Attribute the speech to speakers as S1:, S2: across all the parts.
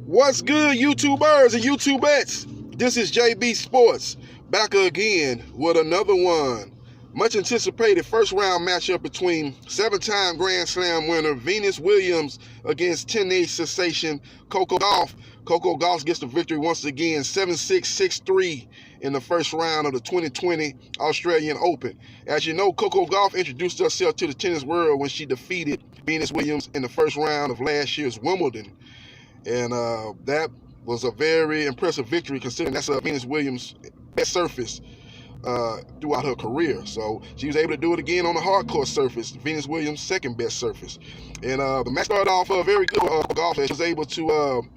S1: What's good, YouTubers and YouTubettes? This is JB Sports, back again with another one. Much anticipated first round matchup between seven-time Grand Slam winner Venus Williams against tennis sensation Coco Gauff. Coco Gauff gets the victory once again, 7-6, 6-3 in the first round of the 2020 Australian Open. As you know, Coco Gauff introduced herself to the tennis world when she defeated Venus Williams in the first round of last year's Wimbledon. And that was a very impressive victory considering that's Venus Williams' best surface throughout her career. So she was able to do it again on the hard court surface, Venus Williams' second best surface. And the match started off very good with Gauff. She was able to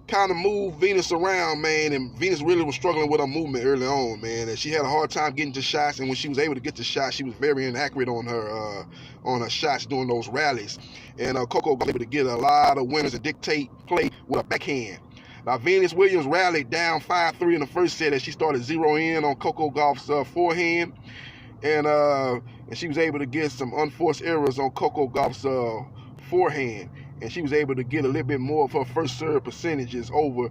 S1: kind of move Venus around, man, and Venus really was struggling with her movement early on, man, and she had a hard time getting to shots, and when she was able to get to shots, she was very inaccurate on her shots during those rallies. And Coco was able to get a lot of winners and dictate play with a backhand. Now, Venus Williams rallied down 5-3 in the first set as she started zeroing in on Coco Gauff's forehand, and she was able to get some unforced errors on Coco Gauff's forehand. And she was able to get a little bit more of her first serve percentages over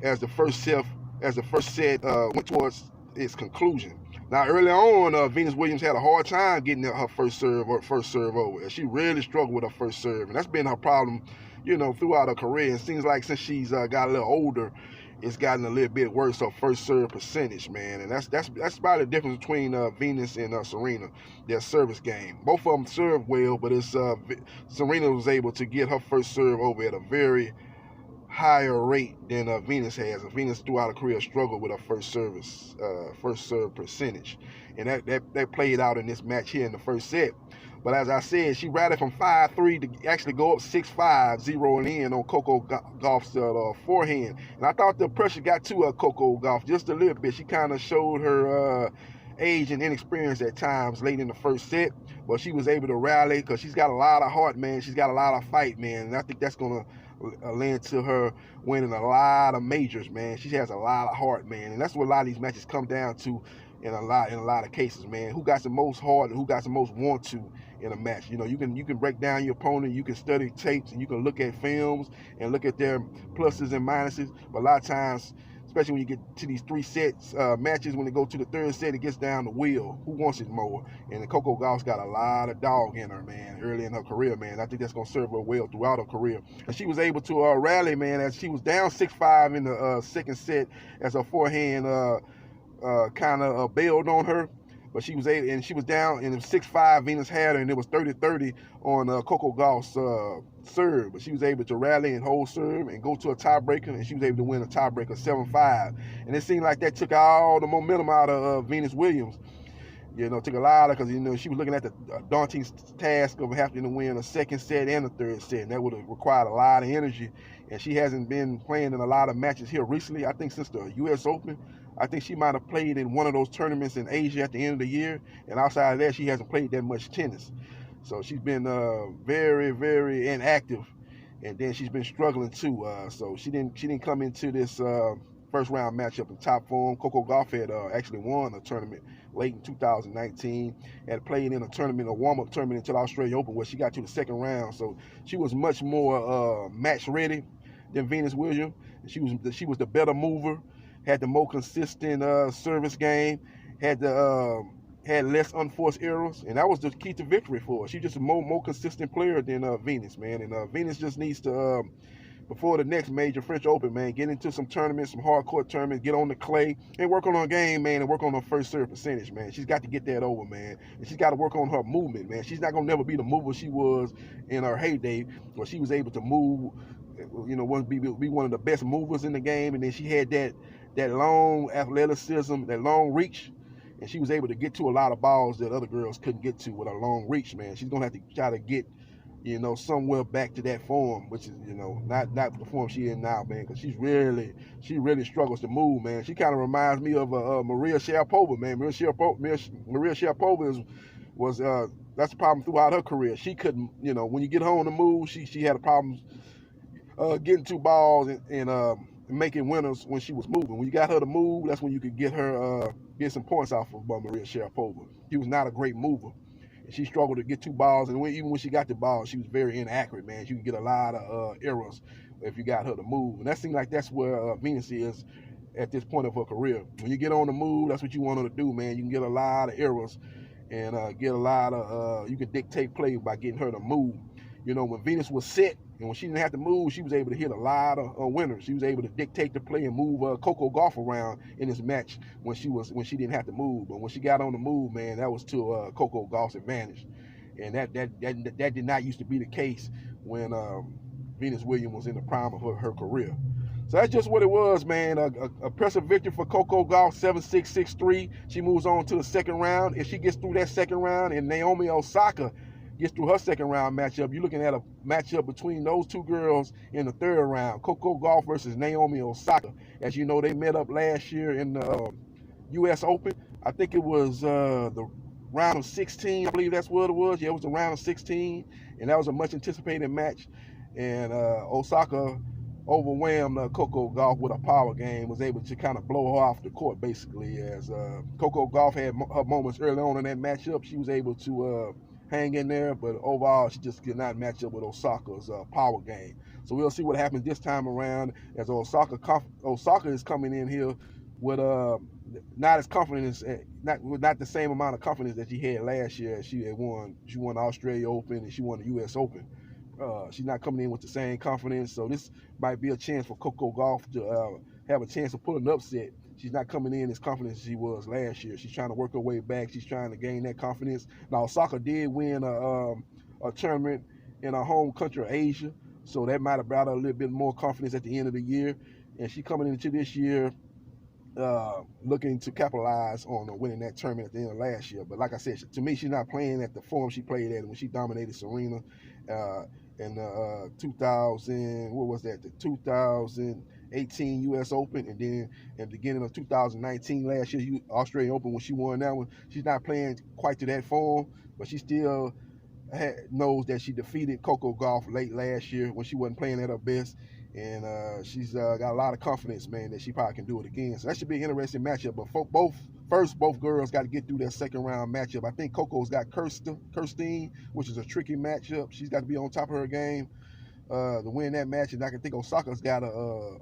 S1: as the first set went towards its conclusion. Now, early on, Venus Williams had a hard time getting her first serve over. She really struggled with her first serve, and that's been her problem, throughout her career. It seems like since she's got a little older, it's gotten a little bit worse, her first serve percentage, man. And that's about the difference between Venus and Serena, their service game. Both of them serve well, but it's Serena was able to get her first serve over at a very higher rate than Venus has. And Venus throughout her career struggled with her first serve percentage, and that played out in this match here in the first set. But as I said, she rallied from 5-3 to actually go up 6-5, zeroing in on Coco Gauff's forehand. And I thought the pressure got to Coco Gauff just a little bit. She kind of showed her age and inexperience at times late in the first set. But she was able to rally because she's got a lot of heart, man. She's got a lot of fight, man. And I think that's going to lend to her winning a lot of majors, man. She has a lot of heart, man. And that's what a lot of these matches come down to in a lot of cases, man. Who got the most heart and who got the most want to in a match. You can break down your opponent, you can study tapes, and you can look at films and look at their pluses and minuses. But a lot of times, especially when you get to these three sets matches, when they go to the third set, it gets down to will. Who wants it more? And Coco Gauff's got a lot of dog in her, man, early in her career, man. I think that's going to serve her well throughout her career. And she was able to rally, man, as she was down 6-5 in the second set as her forehand kind of bailed on her. But she was able, and she was down, and it was 6-5, Venus had her, and it was 30-30 on Coco Gauff's serve. But she was able to rally and hold serve and go to a tiebreaker, and she was able to win a tiebreaker 7-5. And it seemed like that took all the momentum out of Venus Williams. Took a lot of, because, she was looking at the daunting task of having to win a second set and a third set, and that would have required a lot of energy. And she hasn't been playing in a lot of matches here recently, I think since the U.S. Open. I think she might have played in one of those tournaments in Asia at the end of the year, and outside of that, she hasn't played that much tennis. So she's been very, very inactive, and then she's been struggling too. So she didn't come into this first round matchup in top form. Coco Gauff had actually won a tournament late in 2019, had played in a warm-up tournament until the Australian Open, where she got to the second round. So she was much more match ready than Venus Williams. She was the better mover, had the more consistent service game, had less unforced errors, and that was the key to victory for her. She's just a more consistent player than Venus, man. And Venus just needs to, before the next major French Open, man, get into some tournaments, some hard court tournaments, get on the clay, and work on her game, man, and work on her first serve percentage, man. She's got to get that over, man. And she's got to work on her movement, man. She's not going to never be the mover she was in her heyday, where she was able to move, be one of the best movers in the game, and then she had that long athleticism, that long reach, and she was able to get to a lot of balls that other girls couldn't get to with a long reach, man. She's gonna have to try to get, somewhere back to that form, which is, not the form she in now, man, because she really struggles to move, man. She kind of reminds me of Maria Sharapova, man. Maria Sharapova was that's the problem throughout her career. She couldn't, when you get her on the move, she had a problem getting two balls and making winners when she was moving. When you got her to move, that's when you could get her get some points off of Maria Sharapova. She was not a great mover. She struggled to get two balls, and even when she got the ball, she was very inaccurate, man. She could get a lot of errors if you got her to move. And that seems like that's where Venus is at this point of her career. When you get on the move, that's what you want her to do, man. You can get a lot of errors and get a lot of, you can dictate play by getting her to move. You know, when Venus was set and when she didn't have to move, she was able to hit a lot of winners. She was able to dictate the play and move Coco Gauff around in this match when she didn't have to move. But when she got on the move, man, that was to Coco Gauff's advantage. And that did not used to be the case when Venus Williams was in the prime of her career. So that's just what it was, man. A impressive victory for Coco Gauff, 7-6, 6-3. She moves on to the second round. If she gets through that second round and Naomi Osaka gets through her second round matchup, you're looking at a matchup between those two girls in the third round, Coco Gauff versus Naomi Osaka. As you know, they met up last year in the U.S. Open. I think it was the round of 16. I believe that's what it was. Yeah, it was the round of 16, and that was a much anticipated match. And Osaka overwhelmed Coco Gauff with a power game, was able to kind of blow her off the court, basically. As Coco Gauff had her moments early on in that matchup, she was able to hang in there, but overall she just could not match up with Osaka's power game. So we'll see what happens this time around, as Osaka is coming in here with not as confidence, not the same amount of confidence that she had last year. She won the Australia Open and she won the U.S. Open. She's not coming in with the same confidence, so this might be a chance for Coco Gauff to have a chance of pulling an upset. She's not coming in as confident as she was last year. She's trying to work her way back. She's trying to gain that confidence. Now, Osaka did win a tournament in her home country of Asia, so that might have brought her a little bit more confidence at the end of the year. And she's coming into this year looking to capitalize on winning that tournament at the end of last year. But like I said, to me, she's not playing at the form she played at when she dominated Serena in the 2018 U.S. Open, and then at the beginning of 2019 last year, Australian Open, when she won that one. She's not playing quite to that form, but she still knows that she defeated Coco Gauff late last year when she wasn't playing at her best. And she's got a lot of confidence, man, that she probably can do it again. So that should be an interesting matchup. But both girls got to get through that second round matchup. I think Coco's got Kirsten, which is a tricky matchup. She's got to be on top of her game to win that match. And I can think Osaka's got an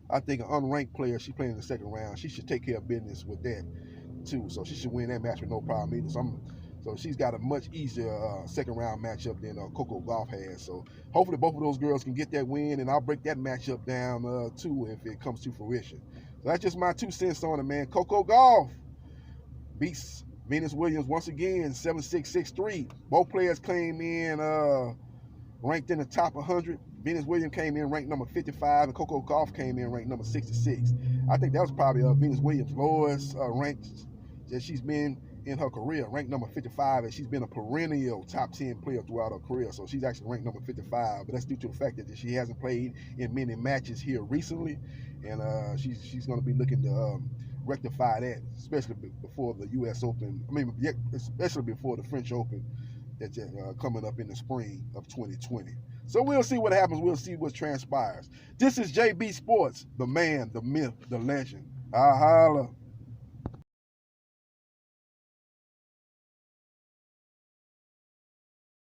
S1: unranked player she's playing in the second round. She should take care of business with that too. So she should win that match with no problem either. So she's got a much easier second round matchup than Coco Gauff has. So hopefully both of those girls can get that win, and I'll break that matchup down too if it comes to fruition. So that's just my 2 cents on it, man. Coco Gauff beats Venus Williams once again, 7-6, 6-3. Both players came in ranked in the top 100. Venus Williams came in ranked number 55, and Coco Gauff came in ranked number 66. I think that was probably Venus Williams' lowest ranked that she's been in her career, ranked number 55, and she's been a perennial top 10 player throughout her career. So she's actually ranked number 55, but that's due to the fact that she hasn't played in many matches here recently, and she's going to be looking to rectify that, especially before the U.S. Open. Especially before the French Open that's coming up in the spring of 2020. So we'll see what happens. We'll see what transpires. This is JB Sports, the man, the myth, the legend. I holla.